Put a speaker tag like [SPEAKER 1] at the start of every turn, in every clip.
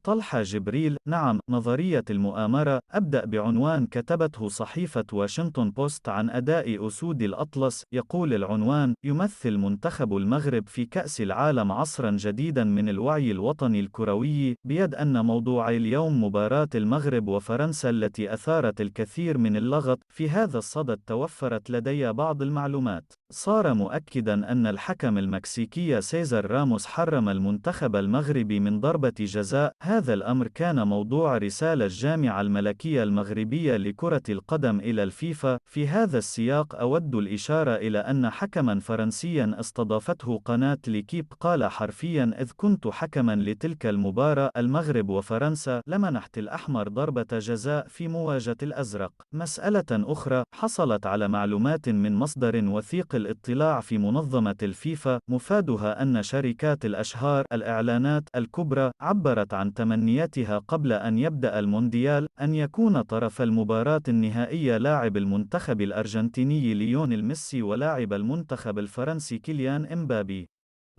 [SPEAKER 1] طلحة جبريل: نعم، نظرية المؤامرة. أبدأ بعنوان كتبته صحيفة واشنطن بوست عن أداء أسود الأطلس. يقول العنوان: يمثل منتخب المغرب في كأس العالم عصرا جديدا من الوعي الوطني الكروي، بيد أن موضوعي اليوم مباراة المغرب وفرنسا التي أثارت الكثير من اللغط. في هذا الصدد توفرت لدي بعض المعلومات. صار مؤكدا أن الحكم المكسيكي سيزار راموس حرم المنتخب المغربي من ضربة جزاء. هذا الأمر كان موضوع رسالة الجامعة الملكية المغربية لكرة القدم إلى الفيفا. في هذا السياق أود الإشارة إلى أن حكما فرنسيا استضافته قناة ليكيب قال حرفيا: إذ كنت حكما لتلك المباراة المغرب وفرنسا لمنحت الأحمر ضربة جزاء في مواجهة الأزرق. مسألة أخرى حصلت على معلومات من مصدر وثيق الاطلاع في منظمة الفيفا، مفادها أن شركات الأشهار الإعلانات الكبرى عبرت عن تمنياتها قبل أن يبدأ المونديال أن يكون طرف المباراة النهائية لاعب المنتخب الأرجنتيني ليونيل ميسي ولاعب المنتخب الفرنسي كيليان إمبابي.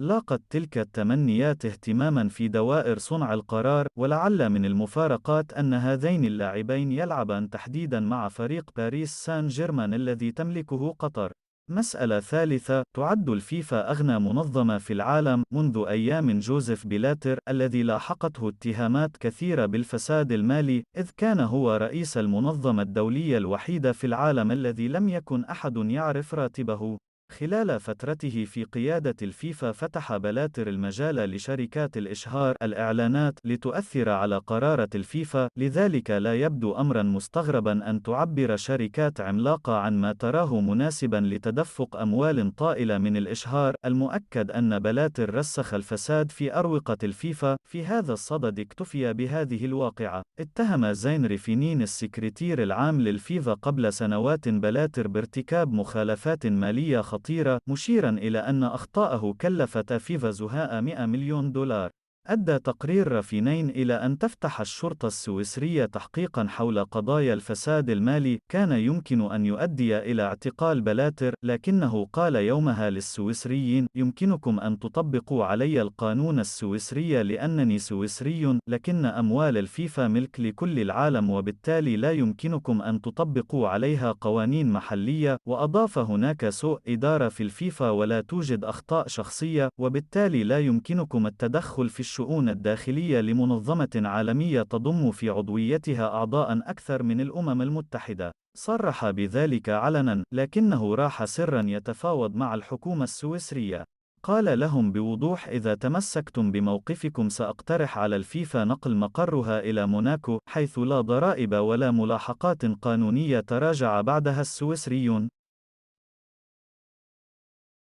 [SPEAKER 1] لاقت تلك التمنيات اهتماما في دوائر صنع القرار، ولعل من المفارقات أن هذين اللاعبين يلعبان تحديدا مع فريق باريس سان جيرمان الذي تملكه قطر. مسألة ثالثة: تعد الفيفا أغنى منظمة في العالم منذ أيام جوزيف بيلاتر الذي لاحقته اتهامات كثيرة بالفساد المالي، إذ كان هو رئيس المنظمة الدولية الوحيد في العالم الذي لم يكن أحد يعرف راتبه. خلال فترته في قيادة الفيفا فتح بلاتر المجال لشركات الإشهار الإعلانات لتؤثر على قرارة الفيفا، لذلك لا يبدو أمرا مستغربا أن تعبر شركات عملاقة عن ما تراه مناسبا لتدفق أموال طائلة من الإشهار. المؤكد أن بلاتر رسخ الفساد في أروقة الفيفا. في هذا الصدد اكتفي بهذه الواقعة. اتهم زين ريفينين السكرتير العام للفيفا قبل سنوات بلاتر بارتكاب مخالفات مالية خطيرة، مشيرا إلى أن أخطاءه كلفت فيفا زهاء 100 مليون دولار. أدى تقرير رافينين إلى أن تفتح الشرطة السويسرية تحقيقا حول قضايا الفساد المالي كان يمكن أن يؤدي إلى اعتقال بلاتر، لكنه قال يومها للسويسريين: يمكنكم أن تطبقوا علي القانون السويسري لأنني سويسري، لكن أموال الفيفا ملك لكل العالم وبالتالي لا يمكنكم أن تطبقوا عليها قوانين محلية. وأضاف: هناك سوء إدارة في الفيفا ولا توجد أخطاء شخصية، وبالتالي لا يمكنكم التدخل في الشؤون الداخلية لمنظمة عالمية تضم في عضويتها أعضاء أكثر من الأمم المتحدة. صرح بذلك علنا، لكنه راح سرا يتفاوض مع الحكومة السويسرية. قال لهم بوضوح: إذا تمسكتم بموقفكم سأقترح على الفيفا نقل مقرها إلى موناكو، حيث لا ضرائب ولا ملاحقات قانونية. تراجع بعدها السويسريون.